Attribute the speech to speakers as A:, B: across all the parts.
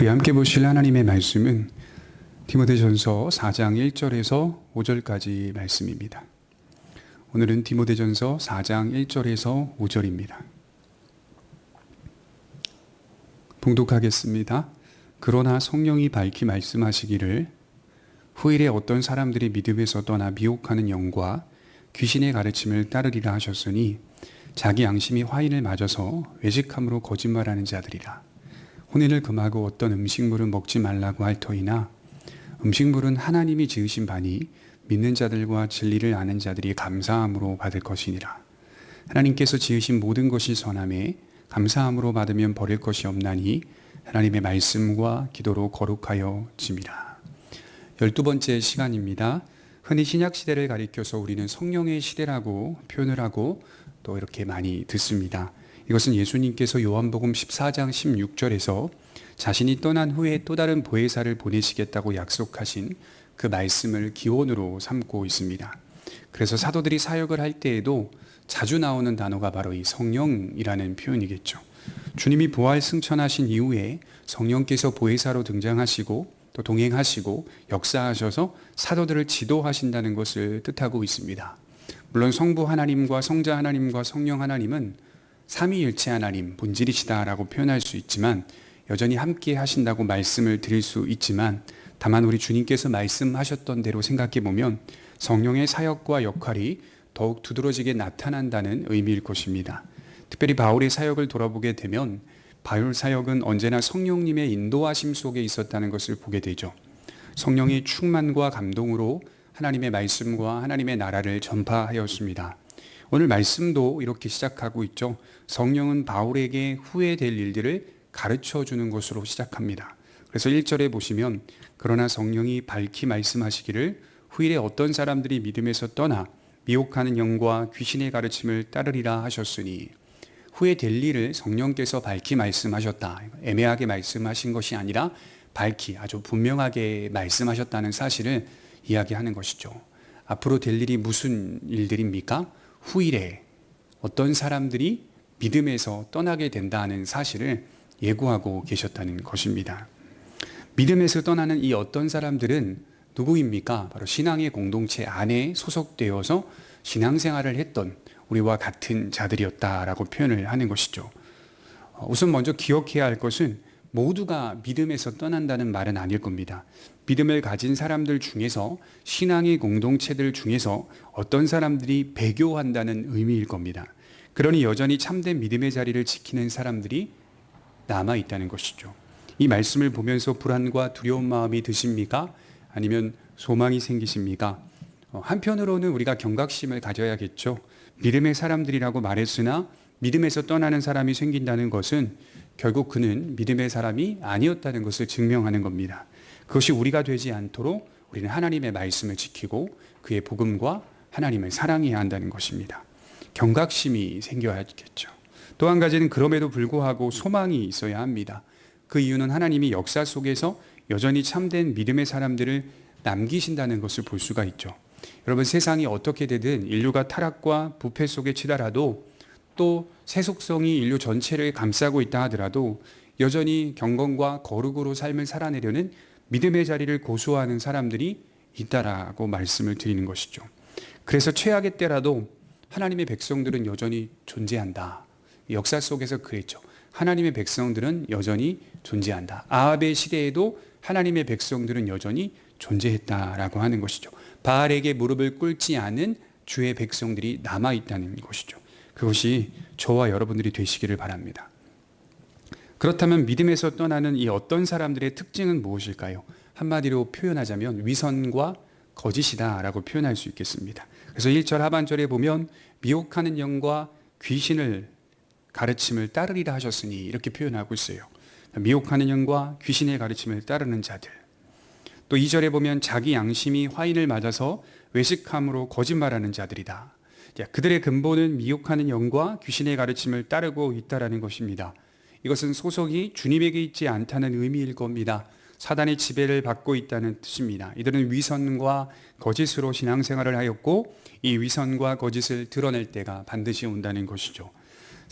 A: 우리 함께 보실 하나님의 말씀은 디모데전서 4장 1절에서 5절까지 말씀입니다. 오늘은 디모데전서 4장 1절에서 5절입니다. 봉독하겠습니다. 그러나 성령이 밝히 말씀하시기를 후일에 어떤 사람들이 믿음에서 떠나 미혹하는 영과 귀신의 가르침을 따르리라 하셨으니 자기 양심이 화인을 맞아서 외식함으로 거짓말하는 자들이라. 혼인을 금하고 어떤 음식물은 먹지 말라고 할 터이나 음식물은 하나님이 지으신 바니 믿는 자들과 진리를 아는 자들이 감사함으로 받을 것이니라. 하나님께서 지으신 모든 것이 선함에 감사함으로 받으면 버릴 것이 없나니 하나님의 말씀과 기도로 거룩하여 짐이라. 12번째 시간입니다. 흔히 신약시대를 가리켜서 우리는 성령의 시대라고 표현을 하고 또 이렇게 많이 듣습니다. 이것은 예수님께서 요한복음 14장 16절에서 자신이 떠난 후에 또 다른 보혜사를 보내시겠다고 약속하신 그 말씀을 기원으로 삼고 있습니다. 그래서 사도들이 사역을 할 때에도 자주 나오는 단어가 바로 이 성령이라는 표현이겠죠. 주님이 부활 승천하신 이후에 성령께서 보혜사로 등장하시고 또 동행하시고 역사하셔서 사도들을 지도하신다는 것을 뜻하고 있습니다. 물론 성부 하나님과 성자 하나님과 성령 하나님은 삼위일체 하나님 본질이시다라고 표현할 수 있지만 여전히 함께 하신다고 말씀을 드릴 수 있지만 다만 우리 주님께서 말씀하셨던 대로 생각해 보면 성령의 사역과 역할이 더욱 두드러지게 나타난다는 의미일 것입니다. 특별히 바울의 사역을 돌아보게 되면 바울 사역은 언제나 성령님의 인도하심 속에 있었다는 것을 보게 되죠. 성령의 충만과 감동으로 하나님의 말씀과 하나님의 나라를 전파하였습니다. 오늘 말씀도 이렇게 시작하고 있죠. 성령은 바울에게 후에 될 일들을 가르쳐 주는 것으로 시작합니다. 그래서 1절에 보시면 그러나 성령이 밝히 말씀하시기를 후일에 어떤 사람들이 믿음에서 떠나 미혹하는 영과 귀신의 가르침을 따르리라 하셨으니 후에 될 일을 성령께서 밝히 말씀하셨다. 애매하게 말씀하신 것이 아니라 밝히 아주 분명하게 말씀하셨다는 사실을 이야기하는 것이죠. 앞으로 될 일이 무슨 일들입니까? 후일에 어떤 사람들이 믿음에서 떠나게 된다는 사실을 예고하고 계셨다는 것입니다. 믿음에서 떠나는 이 어떤 사람들은 누구입니까? 바로 신앙의 공동체 안에 소속되어서 신앙생활을 했던 우리와 같은 자들이었다라고 표현을 하는 것이죠. 우선 먼저 기억해야 할 것은 모두가 믿음에서 떠난다는 말은 아닐 겁니다. 믿음을 가진 사람들 중에서 신앙의 공동체들 중에서 어떤 사람들이 배교한다는 의미일 겁니다. 그러니 여전히 참된 믿음의 자리를 지키는 사람들이 남아있다는 것이죠. 이 말씀을 보면서 불안과 두려운 마음이 드십니까? 아니면 소망이 생기십니까? 한편으로는 우리가 경각심을 가져야겠죠. 믿음의 사람들이라고 말했으나 믿음에서 떠나는 사람이 생긴다는 것은 결국 그는 믿음의 사람이 아니었다는 것을 증명하는 겁니다. 그것이 우리가 되지 않도록 우리는 하나님의 말씀을 지키고 그의 복음과 하나님을 사랑해야 한다는 것입니다. 경각심이 생겨야겠죠. 또 한 가지는 그럼에도 불구하고 소망이 있어야 합니다. 그 이유는 하나님이 역사 속에서 여전히 참된 믿음의 사람들을 남기신다는 것을 볼 수가 있죠. 여러분, 세상이 어떻게 되든 인류가 타락과 부패 속에 치달아도 또 세속성이 인류 전체를 감싸고 있다 하더라도 여전히 경건과 거룩으로 삶을 살아내려는 믿음의 자리를 고수하는 사람들이 있다라고 말씀을 드리는 것이죠. 그래서 최악의 때라도 하나님의 백성들은 여전히 존재한다. 역사 속에서 그랬죠. 하나님의 백성들은 여전히 존재한다. 아합의 시대에도 하나님의 백성들은 여전히 존재했다라고 하는 것이죠. 바알에게 무릎을 꿇지 않은 주의 백성들이 남아있다는 것이죠. 그것이 저와 여러분들이 되시기를 바랍니다. 그렇다면 믿음에서 떠나는 이 어떤 사람들의 특징은 무엇일까요? 한마디로 표현하자면 위선과 거짓이다라고 표현할 수 있겠습니다. 그래서 1절 하반절에 보면 미혹하는 영과 귀신을 가르침을 따르리라 하셨으니 이렇게 표현하고 있어요. 미혹하는 영과 귀신의 가르침을 따르는 자들. 또 2절에 보면 자기 양심이 화인을 맞아서 외식함으로 거짓말하는 자들이다. 그들의 근본은 미혹하는 영과 귀신의 가르침을 따르고 있다라는 것입니다. 이것은 소속이 주님에게 있지 않다는 의미일 겁니다. 사단의 지배를 받고 있다는 뜻입니다. 이들은 위선과 거짓으로 신앙생활을 하였고 이 위선과 거짓을 드러낼 때가 반드시 온다는 것이죠.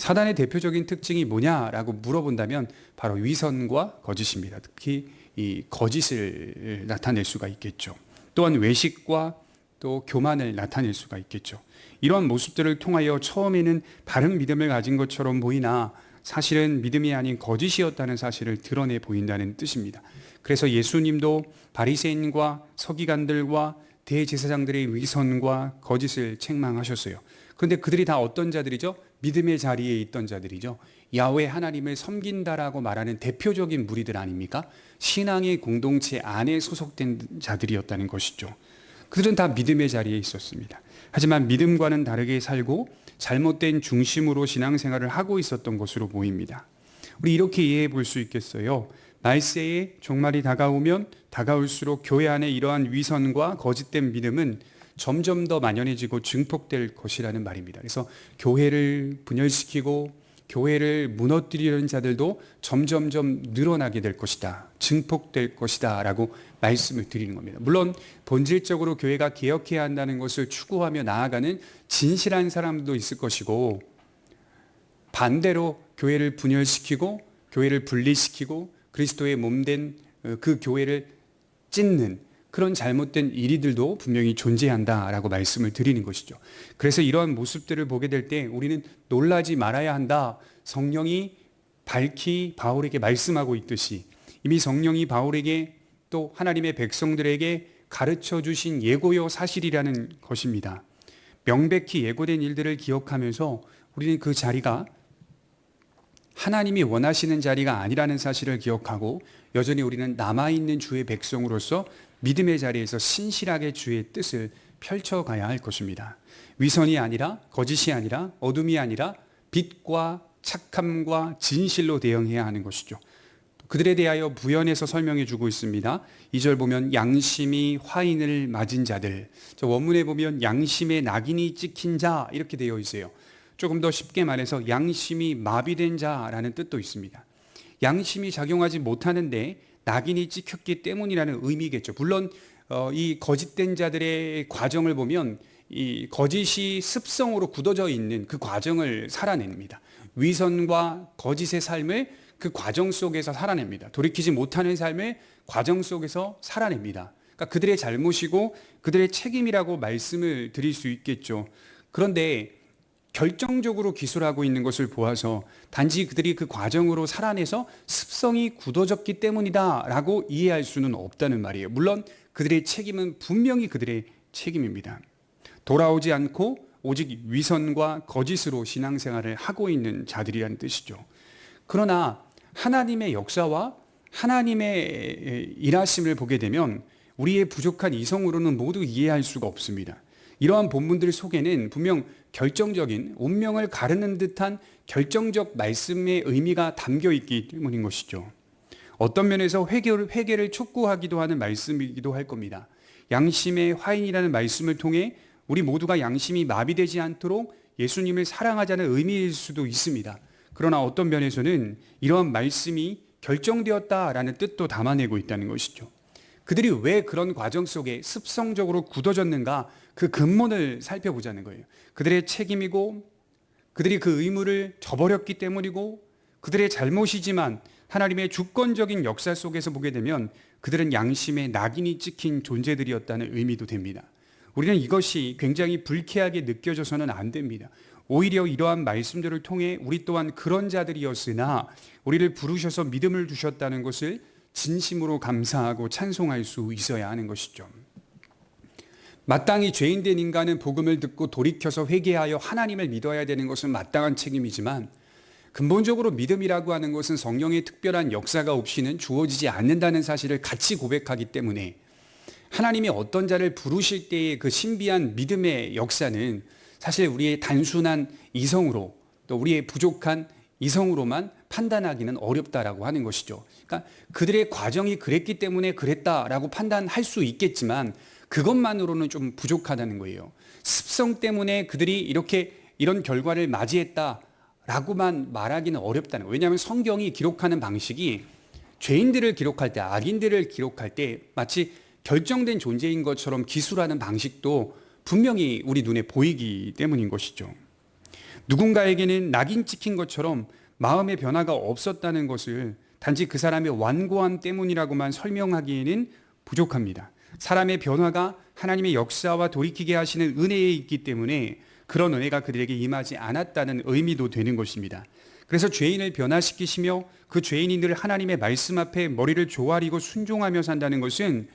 A: 사단의 대표적인 특징이 뭐냐라고 물어본다면 바로 위선과 거짓입니다. 특히 이 거짓을 나타낼 수가 있겠죠. 또한 외식과 또 교만을 나타낼 수가 있겠죠. 이러한 모습들을 통하여 처음에는 바른 믿음을 가진 것처럼 보이나 사실은 믿음이 아닌 거짓이었다는 사실을 드러내 보인다는 뜻입니다. 그래서 예수님도 바리새인과 서기관들과 대제사장들의 위선과 거짓을 책망하셨어요. 그런데 그들이 다 어떤 자들이죠? 믿음의 자리에 있던 자들이죠. 야훼 하나님을 섬긴다라고 말하는 대표적인 무리들 아닙니까? 신앙의 공동체 안에 소속된 자들이었다는 것이죠. 그들은 다 믿음의 자리에 있었습니다. 하지만 믿음과는 다르게 살고 잘못된 중심으로 신앙생활을 하고 있었던 것으로 보입니다. 우리 이렇게 이해해 볼 수 있겠어요. 말세에 종말이 다가오면 다가올수록 교회 안에 이러한 위선과 거짓된 믿음은 점점 더 만연해지고 증폭될 것이라는 말입니다. 그래서 교회를 분열시키고 교회를 무너뜨리려는 자들도 점점점 늘어나게 될 것이다. 증폭될 것이다 라고 말씀을 드리는 겁니다. 물론 본질적으로 교회가 개혁해야 한다는 것을 추구하며 나아가는 진실한 사람도 있을 것이고, 반대로 교회를 분열시키고 교회를 분리시키고 그리스도의 몸된 그 교회를 찢는 그런 잘못된 일이들도 분명히 존재한다라고 말씀을 드리는 것이죠. 그래서 이러한 모습들을 보게 될 때 우리는 놀라지 말아야 한다. 성령이 밝히 바울에게 말씀하고 있듯이 이미 성령이 바울에게 또 하나님의 백성들에게 가르쳐 주신 예고요 사실이라는 것입니다. 명백히 예고된 일들을 기억하면서 우리는 그 자리가 하나님이 원하시는 자리가 아니라는 사실을 기억하고 여전히 우리는 남아있는 주의 백성으로서 믿음의 자리에서 신실하게 주의 뜻을 펼쳐가야 할 것입니다. 위선이 아니라, 거짓이 아니라, 어둠이 아니라 빛과 착함과 진실로 대응해야 하는 것이죠. 그들에 대하여 부연해서 설명해 주고 있습니다. 2절 보면 양심이 화인을 맞은 자들, 저 원문에 보면 양심에 낙인이 찍힌 자 이렇게 되어 있어요. 조금 더 쉽게 말해서 양심이 마비된 자라는 뜻도 있습니다. 양심이 작용하지 못하는데 낙인이 찍혔기 때문이라는 의미겠죠. 물론 이 거짓된 자들의 과정을 보면 이 거짓이 습성으로 굳어져 있는 그 과정을 살아냅니다. 위선과 거짓의 삶을 그 과정 속에서 살아냅니다. 돌이키지 못하는 삶을 과정 속에서 살아냅니다. 그러니까 그들의 잘못이고 그들의 책임이라고 말씀을 드릴 수 있겠죠. 그런데 결정적으로 기술하고 있는 것을 보아서 단지 그들이 그 과정으로 살아내서 습성이 굳어졌기 때문이다라고 이해할 수는 없다는 말이에요. 물론 그들의 책임은 분명히 그들의 책임입니다. 돌아오지 않고 오직 위선과 거짓으로 신앙생활을 하고 있는 자들이라는 뜻이죠. 그러나 하나님의 역사와 하나님의 일하심을 보게 되면 우리의 부족한 이성으로는 모두 이해할 수가 없습니다. 이러한 본문들 속에는 분명 결정적인 운명을 가르는 듯한 결정적 말씀의 의미가 담겨 있기 때문인 것이죠. 어떤 면에서 회개를 촉구하기도 하는 말씀이기도 할 겁니다. 양심의 화인이라는 말씀을 통해 우리 모두가 양심이 마비되지 않도록 예수님을 사랑하자는 의미일 수도 있습니다. 그러나 어떤 면에서는 이러한 말씀이 결정되었다라는 뜻도 담아내고 있다는 것이죠. 그들이 왜 그런 과정 속에 습성적으로 굳어졌는가, 그 근본을 살펴보자는 거예요. 그들의 책임이고 그들이 그 의무를 저버렸기 때문이고 그들의 잘못이지만 하나님의 주권적인 역사 속에서 보게 되면 그들은 양심에 낙인이 찍힌 존재들이었다는 의미도 됩니다. 우리는 이것이 굉장히 불쾌하게 느껴져서는 안 됩니다. 오히려 이러한 말씀들을 통해 우리 또한 그런 자들이었으나 우리를 부르셔서 믿음을 주셨다는 것을 진심으로 감사하고 찬송할 수 있어야 하는 것이죠. 마땅히 죄인된 인간은 복음을 듣고 돌이켜서 회개하여 하나님을 믿어야 되는 것은 마땅한 책임이지만 근본적으로 믿음이라고 하는 것은 성령의 특별한 역사가 없이는 주어지지 않는다는 사실을 같이 고백하기 때문에 하나님이 어떤 자를 부르실 때의 그 신비한 믿음의 역사는 사실 우리의 단순한 이성으로 또 우리의 부족한 이성으로만 판단하기는 어렵다라고 하는 것이죠. 그러니까 그들의 과정이 그랬기 때문에 그랬다라고 판단할 수 있겠지만 그것만으로는 좀 부족하다는 거예요. 습성 때문에 그들이 이런 결과를 맞이했다라고만 말하기는 어렵다는 거예요. 왜냐하면 성경이 기록하는 방식이 죄인들을 기록할 때, 악인들을 기록할 때 마치 결정된 존재인 것처럼 기술하는 방식도 분명히 우리 눈에 보이기 때문인 것이죠. 누군가에게는 낙인 찍힌 것처럼 마음의 변화가 없었다는 것을 단지 그 사람의 완고함 때문이라고만 설명하기에는 부족합니다. 사람의 변화가 하나님의 역사와 돌이키게 하시는 은혜에 있기 때문에 그런 은혜가 그들에게 임하지 않았다는 의미도 되는 것입니다. 그래서 죄인을 변화시키시며 그 죄인이 늘 하나님의 말씀 앞에 머리를 조아리고 순종하며 산다는 것은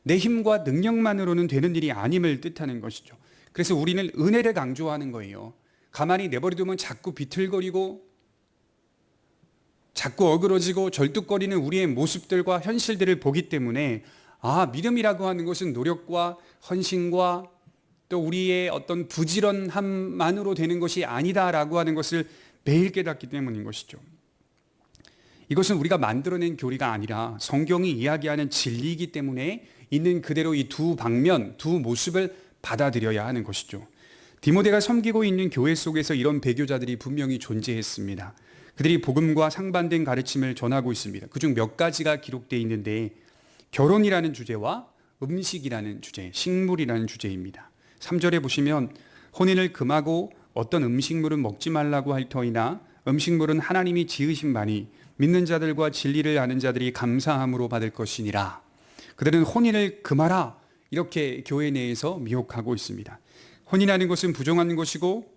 A: 내 힘과 능력만으로는 되는 일이 아님을 뜻하는 것이죠. 그래서 우리는 은혜를 강조하는 거예요. 가만히 내버려두면 자꾸 비틀거리고 자꾸 어그러지고 절뚝거리는 우리의 모습들과 현실들을 보기 때문에 믿음이라고 하는 것은 노력과 헌신과 또 우리의 어떤 부지런함만으로 되는 것이 아니다라고 하는 것을 매일 깨닫기 때문인 것이죠. 이것은 우리가 만들어낸 교리가 아니라 성경이 이야기하는 진리이기 때문에 있는 그대로 이 두 방면, 두 모습을 받아들여야 하는 것이죠. 디모데가 섬기고 있는 교회 속에서 이런 배교자들이 분명히 존재했습니다. 그들이 복음과 상반된 가르침을 전하고 있습니다. 그중 몇 가지가 기록되어 있는데 결혼이라는 주제와 음식이라는 주제, 식물이라는 주제입니다. 3절에 보시면 혼인을 금하고 어떤 음식물은 먹지 말라고 할 터이나 음식물은 하나님이 지으신 바니 믿는 자들과 진리를 아는 자들이 감사함으로 받을 것이니라. 그들은 혼인을 금하라 이렇게 교회 내에서 미혹하고 있습니다. 혼인하는 것은 부정한 것이고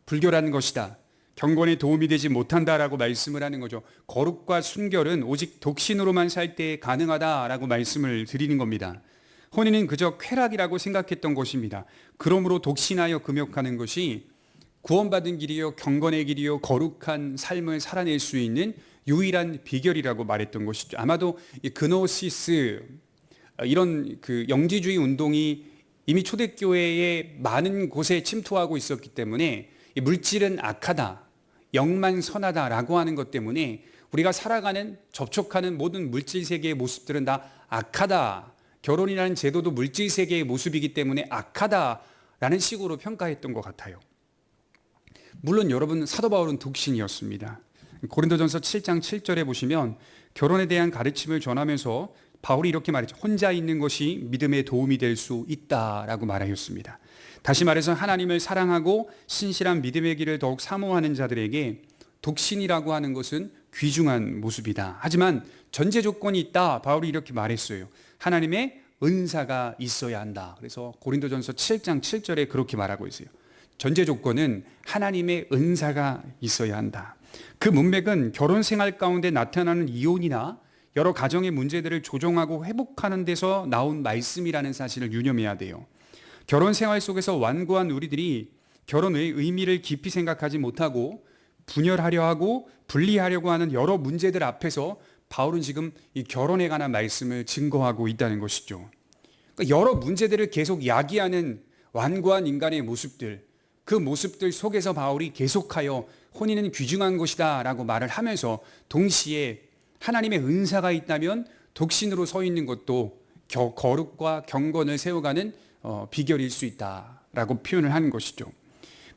A: 불결한 것이다. 경건에 도움이 되지 못한다라고 말씀을 하는 거죠. 거룩과 순결은 오직 독신으로만 살 때 가능하다라고 말씀을 드리는 겁니다. 혼인은 그저 쾌락이라고 생각했던 것입니다. 그러므로 독신하여 금욕하는 것이 구원받은 길이요 경건의 길이요 거룩한 삶을 살아낼 수 있는 유일한 비결이라고 말했던 것이죠. 아마도 이 그노시스 이런 그 영지주의 운동이 이미 초대교회의 많은 곳에 침투하고 있었기 때문에 이 물질은 악하다, 영만 선하다라고 하는 것 때문에 우리가 살아가는 접촉하는 모든 물질 세계의 모습들은 다 악하다. 결혼이라는 제도도 물질 세계의 모습이기 때문에 악하다라는 식으로 평가했던 것 같아요. 물론 여러분 사도 바울은 독신이었습니다. 고린도전서 7장 7절에 보시면 결혼에 대한 가르침을 전하면서 바울이 이렇게 말했죠. 혼자 있는 것이 믿음에 도움이 될 수 있다라고 말하였습니다. 다시 말해서 하나님을 사랑하고 신실한 믿음의 길을 더욱 사모하는 자들에게 독신이라고 하는 것은 귀중한 모습이다. 하지만 전제 조건이 있다. 바울이 이렇게 말했어요. 하나님의 은사가 있어야 한다. 그래서 고린도전서 7장 7절에 그렇게 말하고 있어요. 전제 조건은 하나님의 은사가 있어야 한다. 그 문맥은 결혼 생활 가운데 나타나는 이혼이나 여러 가정의 문제들을 조정하고 회복하는 데서 나온 말씀이라는 사실을 유념해야 돼요. 결혼 생활 속에서 완고한 우리들이 결혼의 의미를 깊이 생각하지 못하고 분열하려 하고 분리하려고 하는 여러 문제들 앞에서 바울은 지금 이 결혼에 관한 말씀을 증거하고 있다는 것이죠. 그러니까 여러 문제들을 계속 야기하는 완고한 인간의 모습들, 그 모습들 속에서 바울이 계속하여 혼인은 귀중한 것이다 라고 말을 하면서 동시에 하나님의 은사가 있다면 독신으로 서 있는 것도 거룩과 경건을 세워가는 비결일 수 있다라고 표현을 하는 것이죠.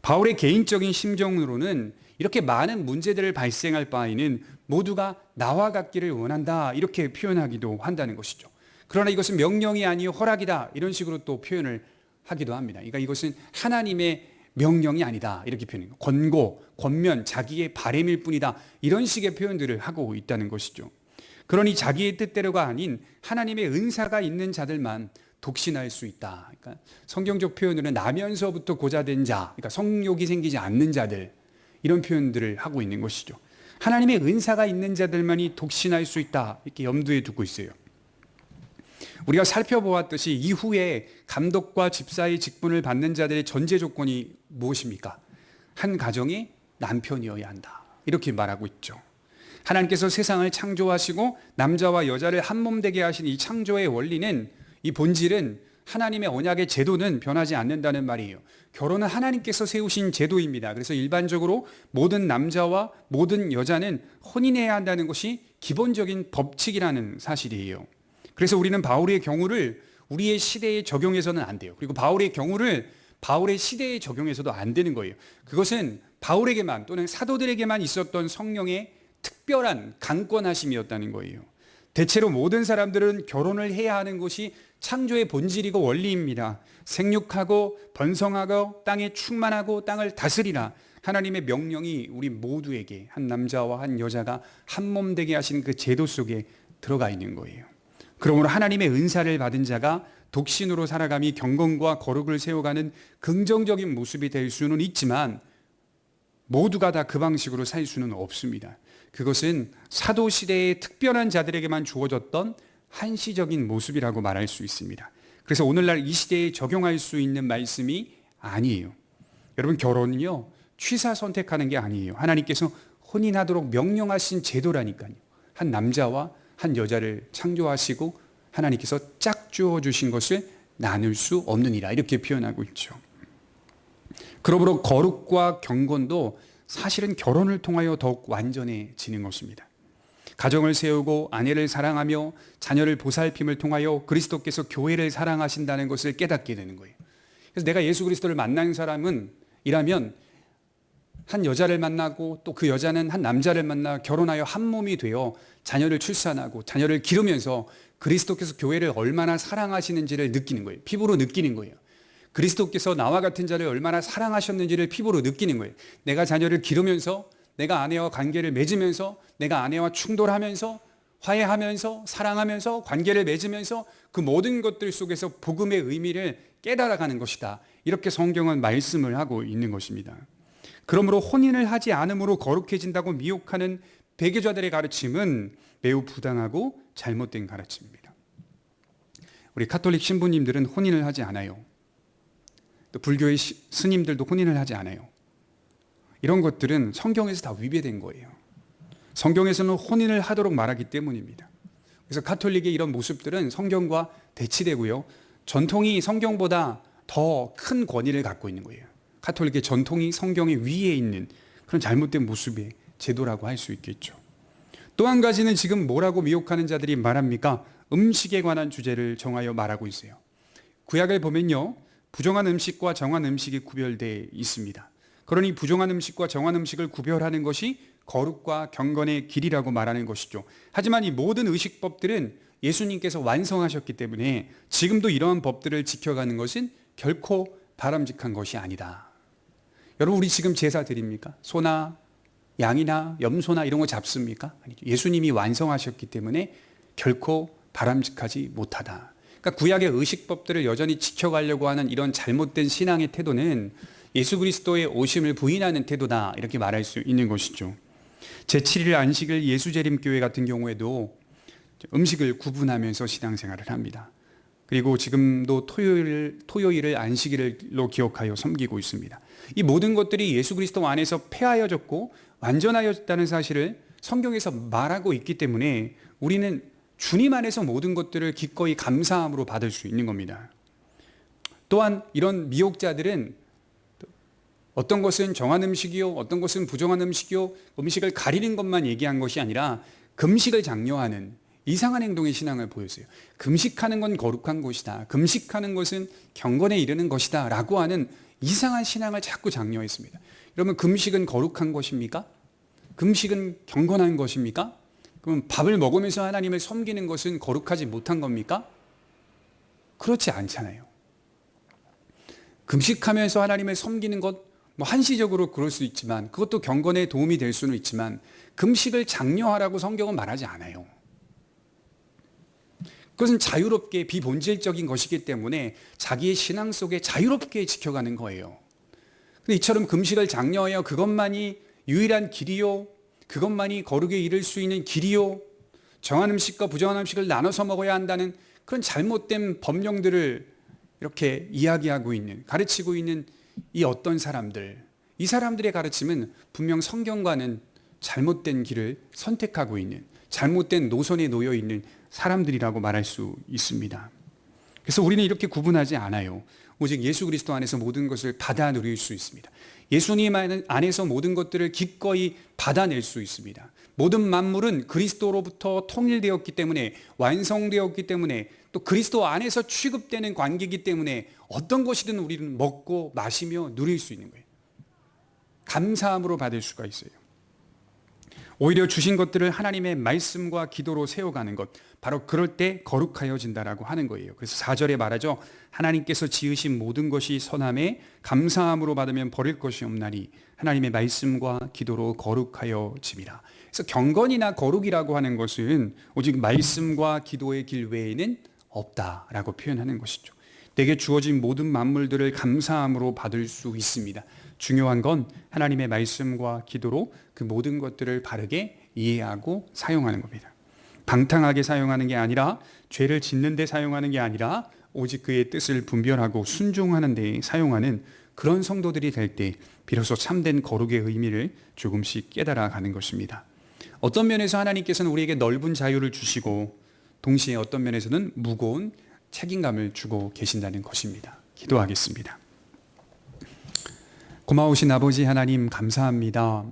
A: 바울의 개인적인 심정으로는 이렇게 많은 문제들을 발생할 바에는 모두가 나와 같기를 원한다 이렇게 표현하기도 한다는 것이죠. 그러나 이것은 명령이 아니요 허락이다 이런 식으로 또 표현을 하기도 합니다. 그러니까 이것은 하나님의 명령이 아니다 이렇게 표현해요. 권고, 권면, 자기의 바램일 뿐이다 이런 식의 표현들을 하고 있다는 것이죠. 그러니 자기의 뜻대로가 아닌 하나님의 은사가 있는 자들만 독신할 수 있다. 그러니까 성경적 표현으로는 나면서부터 고자된 자, 그러니까 성욕이 생기지 않는 자들 이런 표현들을 하고 있는 것이죠. 하나님의 은사가 있는 자들만이 독신할 수 있다 이렇게 염두에 두고 있어요. 우리가 살펴보았듯이 이후에 감독과 집사의 직분을 받는 자들의 전제 조건이 무엇입니까? 한 가정의 남편이어야 한다 이렇게 말하고 있죠. 하나님께서 세상을 창조하시고 남자와 여자를 한 몸 되게 하신 이 창조의 원리는 이 본질은 하나님의 언약의 제도는 변하지 않는다는 말이에요. 결혼은 하나님께서 세우신 제도입니다. 그래서 일반적으로 모든 남자와 모든 여자는 혼인해야 한다는 것이 기본적인 법칙이라는 사실이에요. 그래서 우리는 바울의 경우를 우리의 시대에 적용해서는 안 돼요. 그리고 바울의 경우를 바울의 시대에 적용해서도 안 되는 거예요. 그것은 바울에게만 또는 사도들에게만 있었던 성령의 특별한 강권하심이었다는 거예요. 대체로 모든 사람들은 결혼을 해야 하는 것이 창조의 본질이고 원리입니다. 생육하고 번성하고 땅에 충만하고 땅을 다스리라. 하나님의 명령이 우리 모두에게, 한 남자와 한 여자가 한 몸 되게 하신 그 제도 속에 들어가 있는 거예요. 그러므로 하나님의 은사를 받은 자가 독신으로 살아감이 경건과 거룩을 세워가는 긍정적인 모습이 될 수는 있지만 모두가 다 그 방식으로 살 수는 없습니다. 그것은 사도시대의 특별한 자들에게만 주어졌던 한시적인 모습이라고 말할 수 있습니다. 그래서 오늘날 이 시대에 적용할 수 있는 말씀이 아니에요. 여러분, 결혼은요, 취사 선택하는 게 아니에요. 하나님께서 혼인하도록 명령하신 제도라니까요. 한 남자와 한 여자를 창조하시고 하나님께서 짝 주어 주신 것을 나눌 수 없느니라, 이렇게 표현하고 있죠. 그러므로 거룩과 경건도 사실은 결혼을 통하여 더욱 완전해지는 것입니다. 가정을 세우고 아내를 사랑하며 자녀를 보살핌을 통하여 그리스도께서 교회를 사랑하신다는 것을 깨닫게 되는 거예요. 그래서 내가 예수 그리스도를 만난 사람은 이라면 한 여자를 만나고 또 그 여자는 한 남자를 만나 결혼하여 한 몸이 되어 자녀를 출산하고 자녀를 기르면서 그리스도께서 교회를 얼마나 사랑하시는지를 느끼는 거예요. 피부로 느끼는 거예요. 그리스도께서 나와 같은 자를 얼마나 사랑하셨는지를 피부로 느끼는 거예요. 내가 자녀를 기르면서, 내가 아내와 관계를 맺으면서, 내가 아내와 충돌하면서, 화해하면서, 사랑하면서, 관계를 맺으면서 그 모든 것들 속에서 복음의 의미를 깨달아가는 것이다, 이렇게 성경은 말씀을 하고 있는 것입니다. 그러므로 혼인을 하지 않음으로 거룩해진다고 미혹하는 배교자들의 가르침은 매우 부당하고 잘못된 가르침입니다. 우리 가톨릭 신부님들은 혼인을 하지 않아요. 또 불교의 스님들도 혼인을 하지 않아요. 이런 것들은 성경에서 다 위배된 거예요. 성경에서는 혼인을 하도록 말하기 때문입니다. 그래서 가톨릭의 이런 모습들은 성경과 대치되고요, 전통이 성경보다 더 큰 권위를 갖고 있는 거예요. 가톨릭의 전통이 성경의 위에 있는 그런 잘못된 모습의 제도라고 할 수 있겠죠. 또 한 가지는 지금 뭐라고 미혹하는 자들이 말합니까? 음식에 관한 주제를 정하여 말하고 있어요. 구약을 보면요, 부정한 음식과 정한 음식이 구별되어 있습니다. 그러니 부정한 음식과 정한 음식을 구별하는 것이 거룩과 경건의 길이라고 말하는 것이죠. 하지만 이 모든 의식법들은 예수님께서 완성하셨기 때문에 지금도 이러한 법들을 지켜가는 것은 결코 바람직한 것이 아니다. 여러분, 우리 지금 제사 드립니까? 소나 양이나 염소나 이런 거 잡습니까? 아니죠. 예수님이 완성하셨기 때문에 결코 바람직하지 못하다. 그러니까 구약의 의식법들을 여전히 지켜가려고 하는 이런 잘못된 신앙의 태도는 예수 그리스도의 오심을 부인하는 태도다, 이렇게 말할 수 있는 것이죠. 제7일 안식일 예수재림교회 같은 경우에도 음식을 구분하면서 신앙생활을 합니다. 그리고 지금도 토요일을 안식일로 기억하여 섬기고 있습니다. 이 모든 것들이 예수 그리스도 안에서 폐하여졌고 완전하였다는 사실을 성경에서 말하고 있기 때문에 우리는 주님 안에서 모든 것들을 기꺼이 감사함으로 받을 수 있는 겁니다. 또한 이런 미혹자들은 어떤 것은 정한 음식이요, 어떤 것은 부정한 음식이요, 음식을 가리는 것만 얘기한 것이 아니라 금식을 장려하는 이상한 행동의 신앙을 보였어요. 금식하는 건 거룩한 것이다, 금식하는 것은 경건에 이르는 것이다 라고 하는 이상한 신앙을 자꾸 장려했습니다. 그러면 금식은 거룩한 것입니까? 금식은 경건한 것입니까? 그럼 밥을 먹으면서 하나님을 섬기는 것은 거룩하지 못한 겁니까? 그렇지 않잖아요. 금식하면서 하나님을 섬기는 것, 한시적으로 그럴 수 있지만 그것도 경건에 도움이 될 수는 있지만 금식을 장려하라고 성경은 말하지 않아요. 그것은 자유롭게 비본질적인 것이기 때문에 자기의 신앙 속에 자유롭게 지켜가는 거예요. 근데 이처럼 금식을 장려하여 그것만이 유일한 길이요, 그것만이 거룩에 이를 수 있는 길이요, 정한 음식과 부정한 음식을 나눠서 먹어야 한다는 그런 잘못된 법령들을 이렇게 이야기하고 있는, 가르치고 있는 이 어떤 사람들, 이 사람들의 가르침은 분명 성경과는 잘못된 길을 선택하고 있는, 잘못된 노선에 놓여 있는 사람들이라고 말할 수 있습니다. 그래서 우리는 이렇게 구분하지 않아요. 오직 예수 그리스도 안에서 모든 것을 받아 누릴 수 있습니다. 예수님 안에서 모든 것들을 기꺼이 받아낼 수 있습니다. 모든 만물은 그리스도로부터 통일되었기 때문에, 완성되었기 때문에, 또 그리스도 안에서 취급되는 관계이기 때문에 어떤 것이든 우리는 먹고 마시며 누릴 수 있는 거예요. 감사함으로 받을 수가 있어요. 오히려 주신 것들을 하나님의 말씀과 기도로 세워가는 것, 바로 그럴 때 거룩하여진다라고 하는 거예요. 그래서 4절에 말하죠. 하나님께서 지으신 모든 것이 선함에 감사함으로 받으면 버릴 것이 없나니 하나님의 말씀과 기도로 거룩하여짐이라. 그래서 경건이나 거룩이라고 하는 것은 오직 말씀과 기도의 길 외에는 없다라고 표현하는 것이죠. 내게 주어진 모든 만물들을 감사함으로 받을 수 있습니다. 중요한 건 하나님의 말씀과 기도로 그 모든 것들을 바르게 이해하고 사용하는 겁니다. 방탕하게 사용하는 게 아니라, 죄를 짓는 데 사용하는 게 아니라 오직 그의 뜻을 분별하고 순종하는 데 사용하는 그런 성도들이 될 때 비로소 참된 거룩의 의미를 조금씩 깨달아가는 것입니다. 어떤 면에서 하나님께서는 우리에게 넓은 자유를 주시고 동시에 어떤 면에서는 무거운 책임감을 주고 계신다는 것입니다. 기도하겠습니다. 고마우신 아버지 하나님, 감사합니다.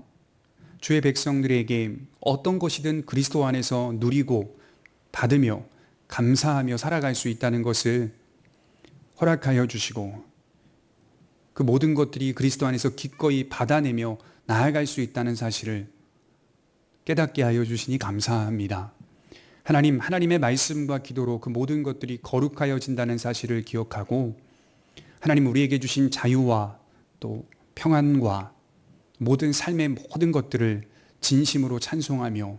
A: 주의 백성들에게 어떤 것이든 그리스도 안에서 누리고 받으며 감사하며 살아갈 수 있다는 것을 허락하여 주시고, 그 모든 것들이 그리스도 안에서 기꺼이 받아내며 나아갈 수 있다는 사실을 깨닫게 하여 주시니 감사합니다. 하나님, 하나님의 말씀과 기도로 그 모든 것들이 거룩하여진다는 사실을 기억하고, 하나님 우리에게 주신 자유와 또 평안과 모든 삶의 모든 것들을 진심으로 찬송하며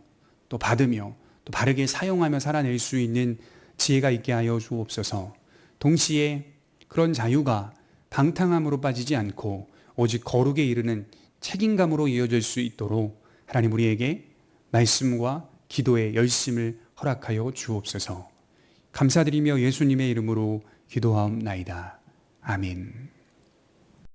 A: 또 받으며 또 바르게 사용하며 살아낼 수 있는 지혜가 있게 하여 주옵소서. 동시에 그런 자유가 방탕함으로 빠지지 않고 오직 거룩에 이르는 책임감으로 이어질 수 있도록 하나님 우리에게 말씀과 기도의 열심을 허락하여 주옵소서. 감사드리며 예수님의 이름으로 기도하옵나이다. 아멘.